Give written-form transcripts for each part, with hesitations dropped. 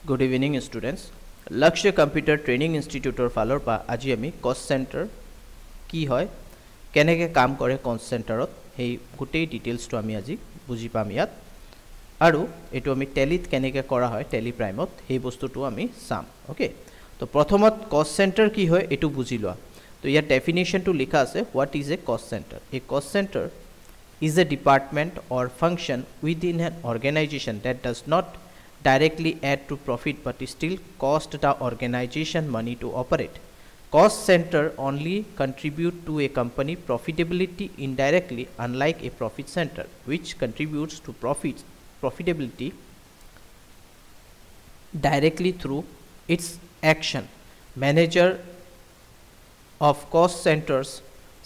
Good evening students. Lakshya Computer Training Institute or falor pa aji ami cost center ki hoy keneke kaam kore cost center ot hei gotei details to ami aji buji pam yat aru etu ami tally keneke kora hoy tally prime ot hei bostu to ami sam. Okay, to prothomot cost center ki hoy etu buji loa. To yar definition to likha ase what is a cost center. A cost center is a department or function within an organization that does not directly add to profit but still cost the organization money to operate. Cost center only contribute to a company profitability indirectly, unlike a profit center which contributes to profitability directly through its action. Manager of cost centers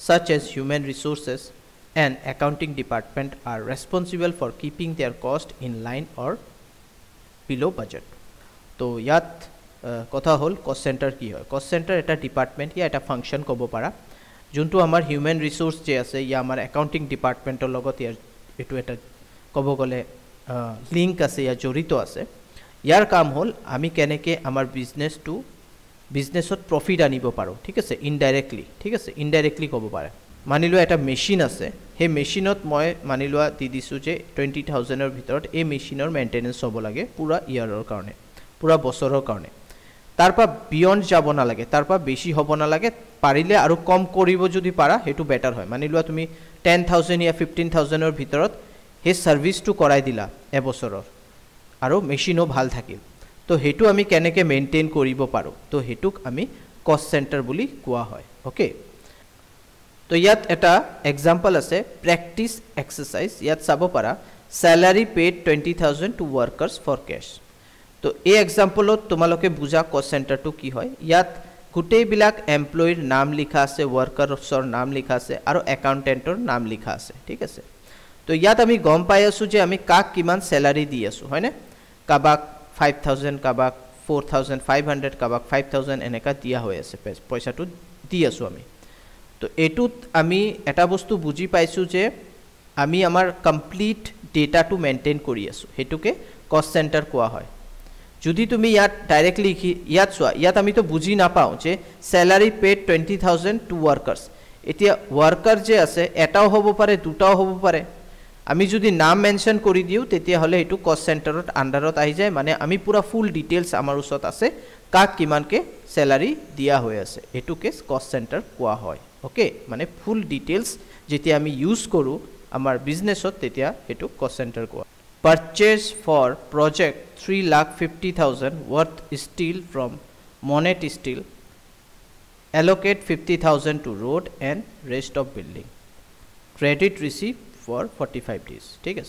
such as human resources and accounting department are responsible for keeping their cost in line or below budget. तो यात कथा whole cost centre की है. Cost centre एटा department या एटा function कबो पारा जोंटू आमार human resource जे आसे या आमार अकाउंटिंग डिपार्टमेंटर लगत यार एटू एटा कबो गले लिंक आसे या जड़ित आसे. यार काम होल आमी केनेके आमार बिजनेस टू बिजनेसत प्रॉफिट आनिबो पारो. ठीक आसे इनडायरेक्टली. ठीक आसे इनडायरेक्टली कबो पारे. मानि लो एटा मेशिन आसे हे मेशिनत मैं मानि लोआ दी दिसु जे 20,000 ৰ ভিতৰত এই মেशिনৰ মেইনটেনেন্স হ'ব লাগে পুৰা ইয়াৰৰ কাৰণে পুৰা বছৰৰ কাৰণে. তাৰপা বিয়ন্ড যাব না লাগে তাৰপা বেছি হ'ব না লাগে পাৰিলে আৰু কম কৰিব যদি পাৰা হেতু বেটাৰ হয়. মানি লোৱা তুমি 10,000 या 15,000 ৰ ভিতৰত হে সাৰ্ভিসটো কৰাই দিলা এবছৰৰ আৰু মেशिনো ভাল থাকিল. তো হেতু আমি কেনেকে মেইনটেইন কৰিব পাৰো তো হেতুক আমি কষ্ট সেন্টাৰ বুলি কোৱা হয়. ওকে, तो यात एटा एग्जाम्पल আছে practice exercise यात साबो पारा salary paid 20,000 to workers for cash. तो ए एग्जाम्पलत তোমালোকে বুজা কষ্ট সেন্টারটো কি হয়. ইয়াত গুটেই বিলাক এমপ্লয়িৰ নাম লিখা আছে, ওয়াৰ্কাৰসৰ নাম লিখা আছে আৰু একাউন্টেন্টৰ নাম লিখা আছে. ঠিক আছে, তো ইয়াত আমি গম পাই আছো যে আমি কাক কিমান স্যালারি দি আছো হয়নে. কাবাক 5,000 কাবাক 4,500 কাবাক 5,000 এনেকা দিয়া হৈ আছে পইচাটো দি আছো আমি. তো এটুত আমি এটা বস্তু বুজি পাইছো যে আমি আমাৰ কমপ্লিট ডেটাটো মেইনটেইন কৰি আছো হেতুকে কষ্ট সেন্টাৰ কোৱা হয়. যদি তুমি ইয়াত ডাইৰেক্টলি ইয়াত চোৱা ইয়াত আমি তো বুজি নাপাও যে স্যালারি পেড 20,000 টু ওয়ার্কার্স. এতিয়া ওয়ার্কার যে আছে এটাও হ'ব পাৰে দুটাও হ'ব পাৰে. আমি যদি নাম মেনশন কৰি দিও তেতিয়া হলে এটু কষ্ট সেন্টাৰত আন্ডাৰত আহি যায়. মানে আমি পুৰা ফুল ডিটেইলস আমাৰ ওচৰত আছে কাক কিমানকে স্যালাৰি দিয়া হৈ আছে এটুকে কষ্ট সেন্টাৰ কোৱা হয়. ओके, माने फुल डिटेल्स जेती आमी यूज करू आमार बिजनेसत तेतिया हेतु कॉस्ट सेंटर को. Purchase for project 3,50,000 worth steel from Monnet steel, allocate 50,000 to road and rest of building, credit receive for 45 days. ठीक है,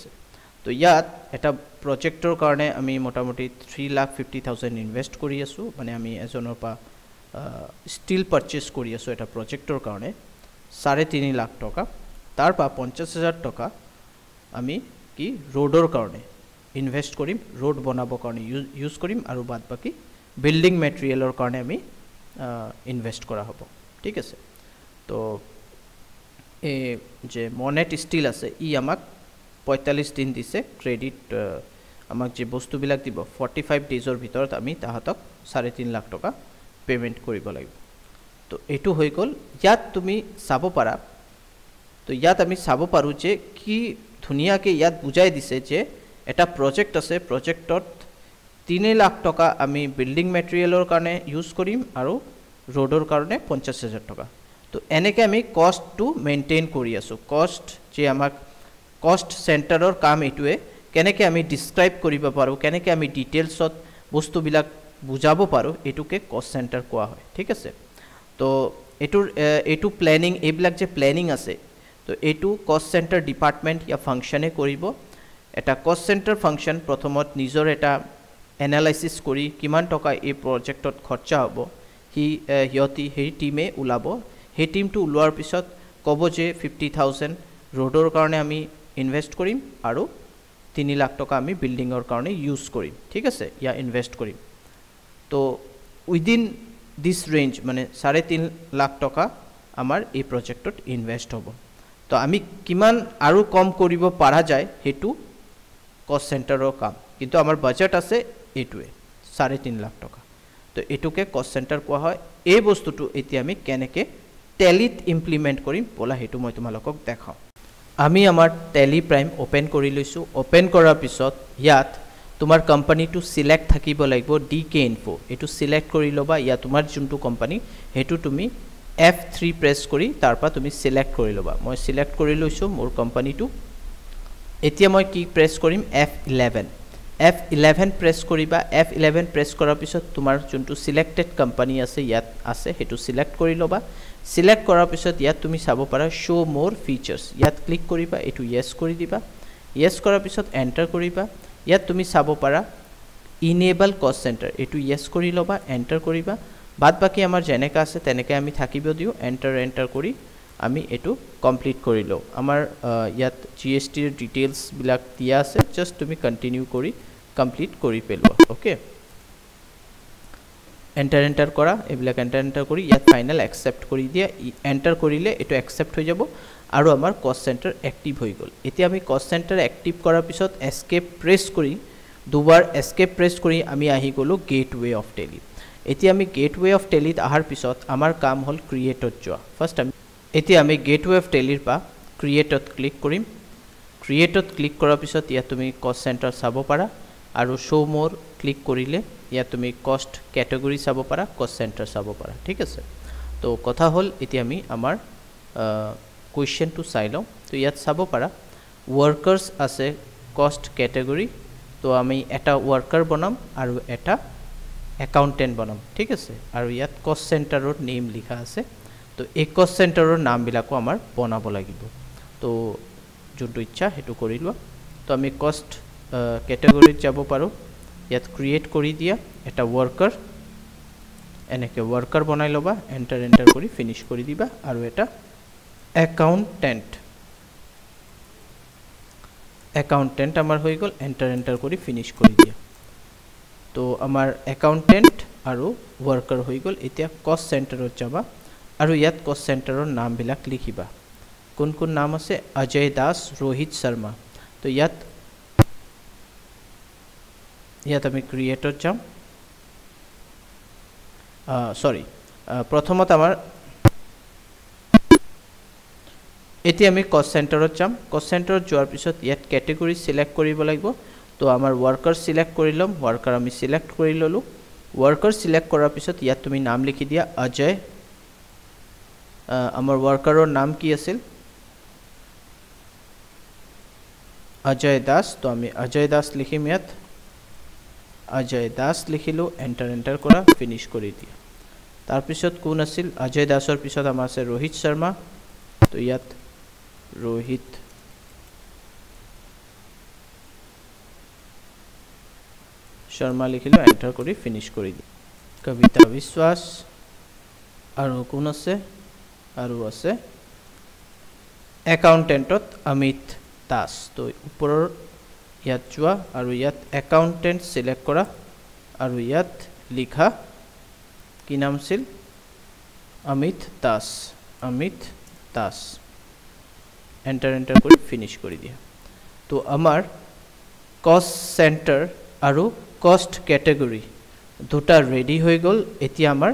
तो यात एटा प्रोजेक्टर कारणे आमी मोटामुटी 3,50,000 इन्वेस्ट करि आसु. माने आमी एजনৰ পা स्टील परचेज करि आसो एटा प्रोजेक्टर कारणे 3.5 लाख टका. तारपा 50,000 टका आमी कि रोडर कारणे इन्वेस्ट करिम, रोड बनाबो कारणे यूज करिम आरु बाद बाकी बिल्डिंग मटेरियलर कारणे आमी इन्वेस्ट करा हबो. ठीक আছে, तो ए जे मोनेट स्टील আছে ই আমাক 45 দিন দিছে ক্রেডিট আমাক যে বস্তুবিলাক দিব 45 ডেজৰ ভিতৰত আমি তাহাতক 3.5 লাখ টকা पेमेंट करिब লাগিব. तो एटू হৈ গল. ইয়াত তুমি চাব পাৰা তো ইয়াত আমি চাব পাৰো যে কি ধুনিয়াকে ইয়াত বুজাই দিছে যে এটা প্ৰজেক্ট আছে প্ৰজেক্টত 3 লাখ টকা আমি বিল্ডিং মেটেৰিয়েলৰ কাৰণে ইউজ কৰিম আৰু रोडर कारणे 50,000 टका. तो এনেকে আমি কষ্ট টু মেইনটেইন কৰি আছো. কষ্ট যে আমাক কষ্ট সেন্টাৰৰ কাম এটুৱে কেনেকে আমি ডিসক্ৰাইব কৰিব পাৰো কেনেকে আমি ডিটেইলছত বস্তুবিলাক বুজাবো পাৰো এটুকে কষ্ট সেন্টাৰ কোৱা হয়. ঠিক আছে, তো এটু প্ল্যানিং এইবিলাক যে প্ল্যানিং আছে তো এটু কষ্ট সেন্টার ডিপার্টমেন্ট या ফাংশনে কৰিব. এটা কষ্ট সেন্টাৰ ফাংশন প্ৰথমত নিজৰ এটা এনালাইসিস কৰি কিমান টকা এই প্ৰজেক্টত খৰচা হ'ব হিয়তি হেই টিমে ওলাব. হে টিমটো ওলোৱাৰ পিছত ক'ব যে 50,000 रोडर কাৰণে আমি ইনভেস্ট কৰিম আৰু 3 লাখ টকা আমি বিল্ডিংৰ কাৰণে ইউজ কৰিম. ঠিক আছে, या ইনভেস্ট কৰিম. तो उइदिन दिस रेंज माने 3.5 लाख टका आमार ए प्रोजेक्टत इन्वेस्ट होबो. तो आमी किमान आरु कम करिब पारा जाय हेतु कॉस्ट सेंटरर काम. किन्तु आमार बजेट आसे एटुए 3.5 লাখ টকা তো এটুকে কষ্ট সেন্টাৰ কোৱা হয় এই বস্তুটো এতিয়া আমি কেনেকে টেলিত ইমপ্লিমেন্ট কৰিম বলা হেতু মই তোমালোকক দেখাও আমি আমাৰ টেলি প্ৰাইম ওপেন কৰি লৈছো ওপেন কৰাৰ পিছত ইয়াত তোমাৰ কোম্পানীটো সিলেক্ট থাকিব লাগিব ডিকে ইনফো এটো সিলেক্ট কৰি লবা ইয়া তোমাৰ যোনটো কোম্পানী হেতু তুমি F3 প্ৰেছ কৰি তাৰপা তুমি সিলেক্ট কৰি লবা মই সিলেক্ট কৰি লৈছো মোৰ কোম্পানীটো এতিয়া মই কি প্ৰেছ কৰিম F11 প্ৰেছ কৰিবা F11 প্ৰেছ কৰাৰ পিছত তোমাৰ যোনটো সিলেক্টেড কোম্পানী আছে ইয়াত আছে হেতু সিলেক্ট কৰি লবা সিলেক্ট কৰাৰ পিছত ইয়াত তুমি চাব পাৰা শো মোৰ ফিচাৰ্স ইয়াত ক্লিক কৰিবা এটো ইয়েস কৰি দিবা ইয়েস কৰাৰ পিছত এন্টাৰ কৰিবা ইয়াত তুমি চাব পাৰা ইনেবল কষ্ট সেন্টাৰ এটো ইয়েস কৰি লবা এন্টাৰ কৰিবা বাদ বাকি আমাৰ জেনেকা আছে তেনেকে আমি থাকিব দিও এন্টাৰ কৰি আমি এটো কমপ্লিট কৰি লও আমাৰ ইয়াত জিএসটি ৰ ডিটেইলস বিলাক দিয়া আছে জাস্ট তুমি কন্টিনিউ কৰি কমপ্লিট কৰি পেলোৱা ওকে এন্টাৰ কৰা এবিলাক এন্টাৰ কৰি ইয়াত ফাইনাল একসেপ্ট কৰি দিয়া এন্টাৰ কৰিলে এটো একসেপ্ট হৈ যাব আৰু আমাৰ কষ্ট সেন্টাৰ এক্টিভ হৈ গল এতিয়া আমি কষ্ট সেন্টাৰ এক্টিভ কৰাৰ পিছত এস্কেপ প্ৰেছ কৰি দুবাৰ এস্কেপ প্ৰেছ কৰি আমি আহি গলো গেটওয়ে অফ টেলি এতিয়া আমি গেটওয়ে অফ টেলিত আহাৰ পিছত আমাৰ কাম হল ক্ৰিয়েটত যোৱা ফাৰ্স্ট আমি এতিয়া আমি গেটওয়ে অফ টেলিৰ পা ক্ৰিয়েটত ক্লিক কৰিম ক্ৰিয়েটত ক্লিক কৰাৰ পিছত ইয়া তুমি কষ্ট সেন্টাৰ চাব পাৰা আৰু শো মোৰ ক্লিক কৰিলে ইয়া তুমি কষ্ট ক্যাটেগৰি চাব পাৰা কষ্ট সেন্টাৰ চাব পাৰা ঠিক আছে তো কথা হল এতিয়া আমি আমাৰ কোৱেশ্চন টু চাই লও তো ইয়াত চাব পাৰা ওয়াৰ্কাৰ্স আছে কষ্ট ক্যাটেগৰি তো আমি এটা ওয়াৰ্কাৰ বনাম আৰু এটা একাউন্টেন্ট বনাম ঠিক আছে আৰু ইয়াত কষ্ট সেন্টাৰৰ নেম লিখা আছে তো এই কষ্ট সেন্টাৰৰ নাম বিলাকো আমাৰ বনাব লাগিব তো যোনটো ইচ্ছা হেতু কৰি লোৱা তো আমি কষ্ট ক্যাটেগৰিত যাব পাৰো ইয়াত ক্ৰিয়েট কৰি দিয়া এটা ওয়াৰ্কাৰ এনেকে ওয়াৰ্কাৰ বনাই লবা এন্টাৰ কৰি ফিনিশ কৰি দিবা আৰু এটা একাউন্টেন্ট আমাৰ হৈ গল এন্টাৰ কৰি ফিনিশ কৰি দিয়া তো আমাৰ একাউন্টেন্ট আৰু ওয়াৰ্কাৰ হৈ গল এতিয়া কষ্ট সেন্টাৰত যাবা আৰু ইয়াত কষ্ট সেন্টাৰৰ নাম বিলাক লিখিবা কোন কোন নাম আছে অজয় দাস रोहित শৰ্মা তো ইয়াত আমি ক্ৰিয়েটত যাম সৰি প্ৰথমত আমাৰ এতিয়া আমি কষ্ট সেন্টাৰত যাম কষ্ট সেন্টাৰত যোৱাৰ পিছত ইয়াত ক্যাটেগৰি সিলেক্ট কৰিব লাগিব তো আমাৰ ওয়াৰ্কাৰ সিলেক্ট কৰি লম ওয়াৰ্কাৰ আমি সিলেক্ট কৰি ললো ওয়াৰ্কাৰ সিলেক্ট কৰাৰ পিছত ইয়াত তুমি নাম লিখি দিয়া অজয় আমাৰ ওয়াৰ্কাৰৰ নাম কি আছিল অজয় দাস তো আমি অজয় দাস লিখিম ইয়াত অজয় দাস লিখিলো এন্টাৰ কৰা ফিনিশ কৰি দিয়া তাৰ পিছত কোন আছিল অজয় দাসৰ পিছত আমাৰ আছে रोहित শৰ্মা তো ইয়াত रोहित শৰ্মা লিখিলো এন্টাৰ কৰি ফিনিশ কৰি দিয়া কবিতা বিশ্বাস আৰু কোন আছে আৰু আছে একাউন্টেন্টত অমিত দাস তো ওপৰৰ ইয়াত যোৱা আৰু ইয়াত একাউন্টেন্ট সিলেক্ট কৰা আৰু ইয়াত লিখা কি নাম আছিল অমিত দাস এন্টাৰ কৰি ফিনিশ কৰি দিয়া তো আমাৰ কষ্ট সেন্টাৰ আৰু কষ্ট ক্যাটেগৰি দুটা ৰেডি হৈ গল এতিয়া আমাৰ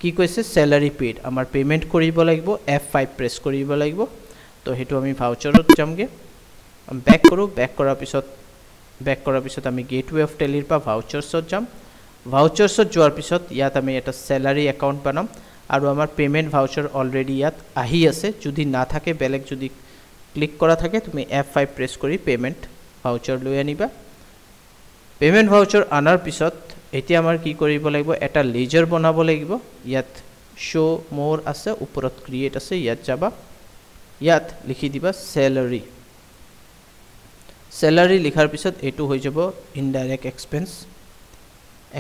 কি কৈছে স্যালাৰি পেড আমাৰ পেমেন্ট কৰিব লাগিব F5 প্ৰেছ কৰিব লাগিব তো হেতু আমি ভাউচাৰত যামগে ব্যাক কৰাৰ পিছত আমি গেটওয়ে অফ টেলিৰ পা ভাউচাৰছত যাম ভাউচাৰছত যোৱাৰ পিছত ইয়াত আমি এটা স্যালাৰি একাউন্ট বনাম আৰু আমাৰ পেমেন্ট ভাউচাৰ অলৰেডি ইয়াত আহি আছে যদি না থাকে বেলেগ যদি ক্লিক কৰা থাকে তুমি F5 প্ৰেছ কৰি পেমেন্ট ভাউচাৰ লৈ আনিবা পেমেন্ট ভাউচাৰ আনাৰ পিছত এতিয়া আমাৰ কি কৰিব লাগিব এটা লেজাৰ বনাব লাগিব ইয়াত শো মোৰ আছে ওপৰত ক্ৰিয়েট আছে ইয়াত যাবা ইয়াত লিখি দিবা স্যালাৰি লিখাৰ পিছত এটো হৈ যাব ইনডাইৰেক্ট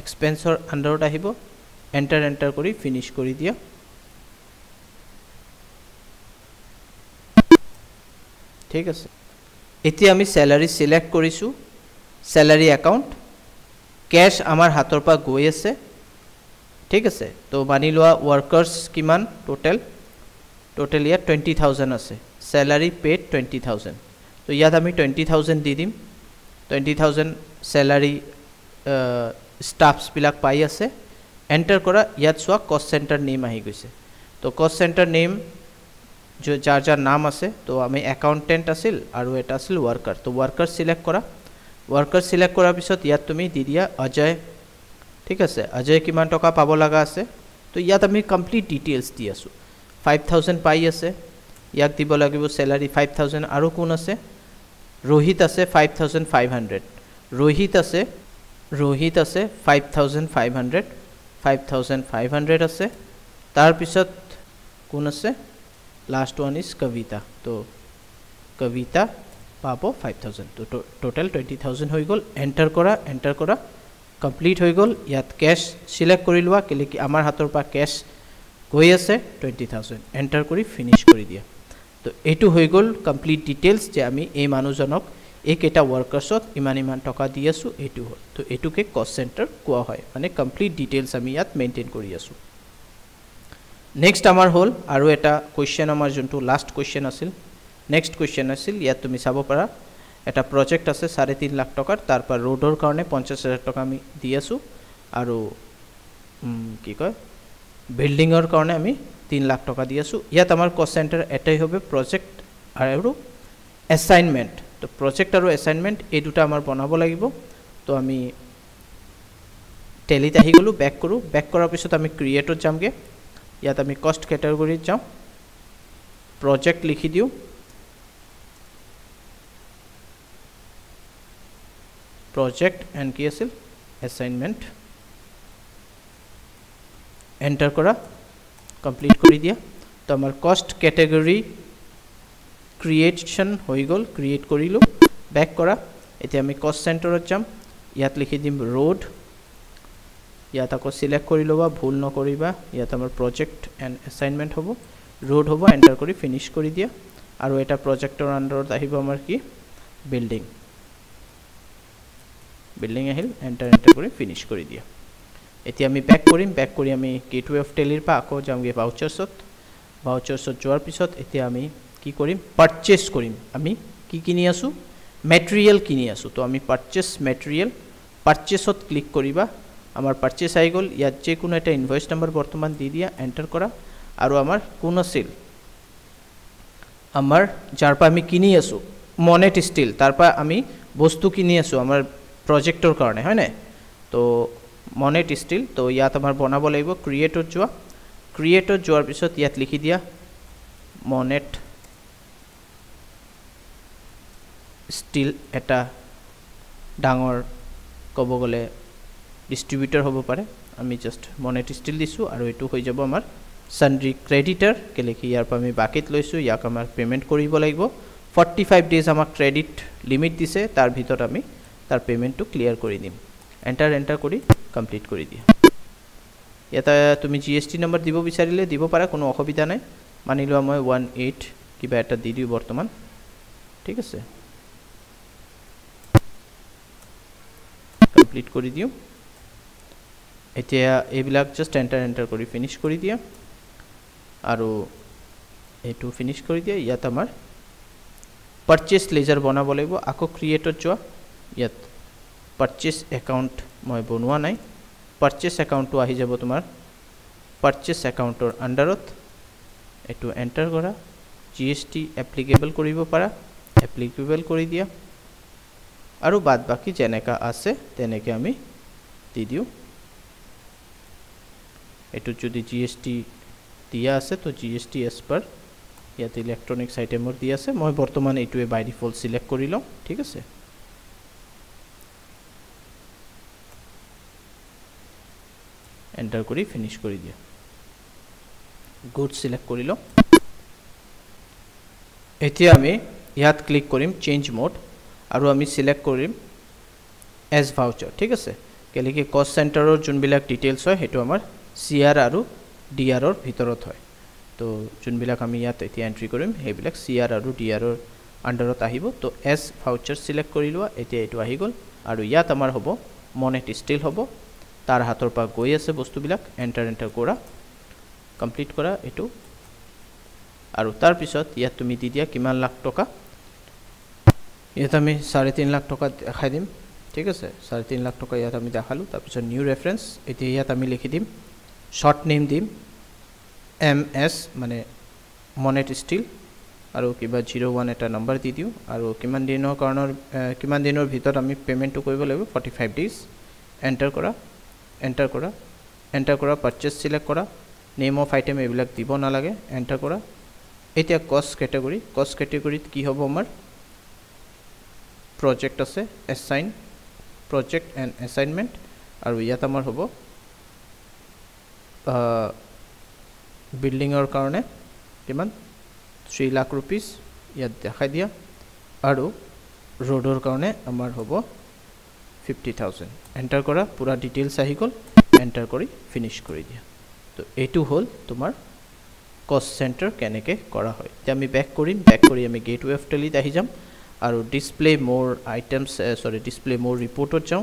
এক্সপেন্সৰ আন্ডাৰত আহিব এন্টাৰ কৰি ফিনিশ কৰি দিয়া ঠিক আছে এতিয়া আমি স্যালাৰি সিলেক্ট কৰিছো স্যালাৰি একাউন্ট ক্যাশ আমাৰ হাতৰ পৰা গৈ আছে ঠিক আছে তো মানি লোৱা ওয়াৰ্কাৰ্স কিমান টোটাল ইয়াত 20000 আছে স্যালাৰি পেড 20000 তো ইয়াত আমি 20000 দি দিম 20000 স্যালাৰি স্টাফস বিলাক পাই আছে এন্টাৰ কৰা ইয়াত চোৱা কষ্ট সেন্টাৰ নেম আহি গৈছে তো কষ্ট সেন্টাৰ নেম যাৰ যাৰ নাম আছে তো আমি একাউন্টেন্ট আছিল আৰু এটা আছিল ওয়াৰ্কাৰ তো ওয়াৰ্কাৰ সিলেক্ট কৰা ওয়াৰ্কাৰ সিলেক্ট কৰাৰ পিছত ইয়াত তুমি দি দিয়া অজয় ঠিক আছে অজয় কিমান টকা পাব লাগা আছে তো ইয়াত আমি কমপ্লিট ডিটেইলছ দি আছো 5000 পাই আছে ইয়াক দিব লাগিব স্যালাৰি 5000 আৰু কোন আছে रोहित আছে 5500 रोहित আছে 5500 আছে তাৰ পিছত কোন আছে লাস্ট ওয়ান ইজ কবিতা তো কবিতা পাব 5000 তো টোটাল 20000 হৈ গল এন্টাৰ কৰা কমপ্লিট হৈ গল ইয়াত ক্যাশ সিলেক্ট কৰি লোৱা কি আমাৰ হাতৰ পৰা ক্যাশ গৈ আছে 20000 এন্টাৰ কৰি ফিনিশ কৰি দিয়া তো এটু হৈ গল কমপ্লিট ডিটেইলছ যে আমি এই মানুহজনক এক এটা ওয়াৰ্কাৰ্ছত ইমান টকা দি আছো এটু হল তো এটুকে কষ্ট সেন্টাৰ কোৱা হয় মানে কমপ্লিট ডিটেইলছ আমি ইয়াত মেইনটেইন কৰি আছো নেক্সট আমাৰ হল আৰু এটা কোৱেশ্চন আমাৰ যোনটো লাষ্ট কোৱেশ্চন আছিল নেক্সট কোৱেশ্চন আছিল ইয়াত তুমি চাব পাৰা এটা প্ৰজেক্ট আছে 3.5 লাখ টকাৰ তাৰ পৰা ৰোডৰ কাৰণে 50000 টকা আমি দি আছো আৰু কি কয় বিল্ডিংৰ কাৰণে আমি 3 লাখ টকা দি আছো ইয়াত আমাৰ কষ্ট সেন্টাৰ এটাই হবে প্ৰজেক্ট আৰু অ্যাসাইনমেন্ট তো প্ৰজেক্ট আৰু অ্যাসাইনমেন্ট এই দুটা আমাৰ বনাব লাগিব তো আমি টেলিত আহি গলো ব্যাক কৰাৰ পিছত আমি ক্ৰিয়েটত যামগে ইয়াত আমি কষ্ট ক্যাটাগৰীত যাম প্ৰজেক্ট লিখি দিও project and কি আছিল assignment enter কৰা কমপ্লিট কৰি দিয়া তো আমাৰ কষ্ট ক্যাটাগৰী ক্ৰিয়েটন হৈ গল ক্ৰিয়েট কৰিলো ব্যাক কৰা এতিয়া আমি কষ্ট সেন্টাৰত যাম ইয়াত লিখি দিম road ইয়াত আকৌ সিলেক্ট কৰি লবা ভুল নকৰিবা ইয়াত আমাৰ project and assignment হ'ব road হ'ব এন্টাৰ কৰি ফিনিশ কৰি দিয়া আৰু এটা প্ৰজেক্টৰ আন্ডাৰত আহিব আমাৰ কি বিল্ডিং আহিল এন্টাৰ কৰি ফিনিশ কৰি দিয়া এতিয়া আমি ব্যাক কৰি আমি গেটওয়ে অফ টেলিৰ পা আকৌ যামগে ভাউচাৰছত যোৱাৰ পিছত এতিয়া আমি কি কৰিম পাৰচেজ কৰিম আমি কি কিনি আছো ম্যাটেৰিয়েল কিনি আছো তো আমি পাৰচেজ ম্যাটেৰিয়েল পাৰচেজত ক্লিক কৰিবা আমাৰ পাৰচেজ আই গল ইয়াত যে কোনো এটা ইনভয়েস নাম্বাৰ বৰ্তমান দি দিয়া এন্টাৰ কৰা আৰু আমাৰ কোন আছিল আমাৰ যাৰ পা আমি কিনি আছো মনেট ষ্টিল তাৰ পা আমি বস্তু কিনি আছো আমাৰ প্ৰজেক্টৰ কাৰণে হয় না তো মনেট ষ্টিল তো ইয়াত আমাৰ বনাব লাগিব ক্ৰিয়েটত যোৱাৰ পিছত ইয়াত লিখি দিয়া মনেট ষ্টিল এটা ডাঙৰ কব গলে ডিস্ট্ৰিবিউটৰ হ'ব পাৰে আমি জাস্ট মনেট ষ্টিল দিছো আৰু এটো হৈ যাব আমাৰ সানড্ৰি ক্ৰেডিটৰ কেলে কি ইয়াৰ পৰা আমি বাকিত লৈছো ইয়াক আমাৰ পেমেন্ট কৰিব লাগিব 45 ডেজ আমাৰ ক্ৰেডিট লিমিট দিছে তাৰ ভিতৰত আমি তাৰ পেমেন্টটো ক্লিয়াৰ কৰি দিম এন্টাৰ কৰি কমপ্লিট কৰি দিয়া এটা তুমি জিএসটি নম্বৰ দিব বিচাৰিলে দিব পাৰা কোনো অসুবিধা নাই মানি লোৱা মই 18 কিবা এটা দি দিও বৰ্তমান ঠিক আছে কমপ্লিট কৰি দিও এতিয়া এইবিলাক জাস্ট এন্টাৰ কৰি ফিনিশ কৰি দিয়া আৰু এটো ফিনিশ কৰি দিয়া ইয়াত আমাৰ পাৰচেজ লেজাৰ বনাব লাগিব আকৌ ক্ৰিয়েটত যোৱা ইয়াত পাৰচেজ একাউন্ট মই বনোৱা নাই পাৰচেজ একাউন্টটো আহি যাব তোমাৰ পাৰচেজ একাউন্টৰ আন্ডাৰত এটো এন্টাৰ কৰা জিএসটি এপ্লিকেবল কৰিব পাৰা এপ্লিকেবল কৰি দিয়া আৰু বাদ বাকি যেনেকা আছে তেনেকে আমি দি দিও এটো যদি জিএসটি দিয়া আছে তো জিএসটি এস পার ইয়াত ইলেক্ট্ৰনিক্স আইটেমৰ দি আছে মই বৰ্তমান এটোৱে বাই ডিফল্ট সিলেক্ট কৰি লম ঠিক আছে এন্টাৰ কৰি ফিনিশ কৰি দিয়া গুড সিলেক্ট কৰি লম এতিয়া আমি ইয়াত ক্লিক কৰিম চেঞ্জ মোড আৰু আমি সিলেক্ট কৰিম এজ ভাউচাৰ ঠিক আছে কেলে কি কষ্ট সেন্টাৰৰ যোনবিলাক ডিটেইলছ হয় হেতু আমাৰ সিআৰ আৰু ডিআৰৰ ভিতৰত হয় তো যোনবিলাক আমি ইয়াত এতিয়া এন্ট্ৰি কৰিম হেবিলাক সিআৰ আৰু ডিআৰৰ আন্ডাৰত আহিব তো এজ ভাউচাৰ সিলেক্ট কৰি লোৱা এতিয়া এটো আহি গল আৰু ইয়াত আমাৰ হ'ব মনেট ষ্টিল হ'ব তাৰ হাতৰ পৰা গৈ আছে বস্তুবিলাক এন্টাৰ কৰা কমপ্লিট কৰা এটো আৰু তাৰ পিছত ইয়াত তুমি দি দিয়া কিমান লাখ টকা ইয়াত আমি 3.5 লাখ টকা দেখাই দিম ঠিক আছে 3.5 লাখ টকা ইয়াত আমি দেখালো তাৰপিছত নিউ ৰেফাৰেন্স এতিয়া ইয়াত আমি লিখি দিম শৰ্ট নেম দিম MS মানে মনেট ষ্টিল আৰু কিবা 01 এটা নম্বৰ দি দিও আৰু কিমান দিনৰ কাৰণৰ কিমান দিনৰ ভিতৰত আমি পেমেন্টটো কৰিব লাগিব 45 ডেজ এন্টাৰ কৰা পাৰচেজ সিলেক্ট কৰা নেম অফ আইটেম এইবিলাক দিব না লাগে এন্টাৰ কৰা এতিয়া কষ্ট ক্যাটাগৰীত কি হ'ব আমাৰ project আছে assign project and assignment আৰু ইয়াত আমাৰ হ'ব বিল্ডিংৰ কাৰণে কিমান 3 লাখ रुपीस ইয়াত দেখাই দিয়া আৰু ৰোডৰ কাৰণে আমাৰ হ'ব 50000 এন্টাৰ কৰা পুৰা ডিটেইলছ আহি গল এন্টাৰ কৰি ফিনিশ কৰি দিয়া তো এটো হল তোমাৰ কষ্ট সেন্টাৰ কেনেকে কৰা হয় তে আমি ব্যাক কৰি আমি গেটওয়ে অফ টেলিত আহি যাম আৰু ডিসপ্লে মোৰ আইটেমস ডিসপ্লে মোৰ ৰিপৰ্টত যাও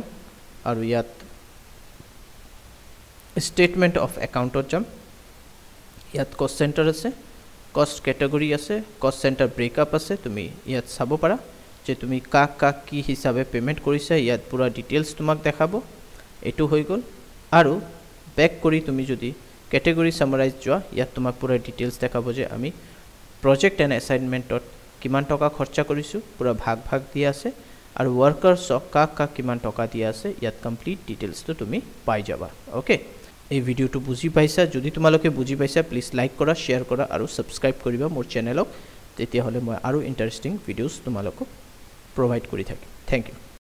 আৰু ইয়াত স্টেটমেন্ট অফ একাউন্টত যাম ইয়াত কষ্ট সেন্টাৰ আছে কষ্ট ক্যাটাগৰী আছে কষ্ট সেন্টাৰ ব্ৰেকআপ আছে তুমি ইয়াত চাব পাৰা যে তুমি কাক কি হিচাপে পেমেন্ট কৰিছা ইয়াত পুৰা ডিটেইলছ তোমাক দেখাব এটো হৈ গল আৰু ব্যাক কৰি তুমি যদি ক্যাটাগৰী সামাৰাইজ যোৱা ইয়াত তোমাক পুৰা ডিটেইলছ দেখাব যে আমি প্ৰজেক্ট এণ্ড এসাইনমেন্টত কিমান টকা খৰচা কৰিছো পুৰা ভাগ দিয়া আছে আৰু ওয়াৰ্কাৰছক কাক কিমান টকা দিয়া আছে ইয়াত কমপ্লিট ডিটেইলছটো তুমি পাই যাবা ওকে এই ভিডিওটো বুজি পাইছা যদি তোমালোকে বুজি পাইছা প্লিজ লাইক কৰা শেয়াৰ কৰা আৰু সাবস্ক্ৰাইব কৰিবা মোৰ চেনেলক তেতিয়া হলে মই আৰু ইন্টাৰেষ্টিং ভিডিওছ তোমালোকক প্ৰভাইড কৰি থাকিম থ্যাংক ইউ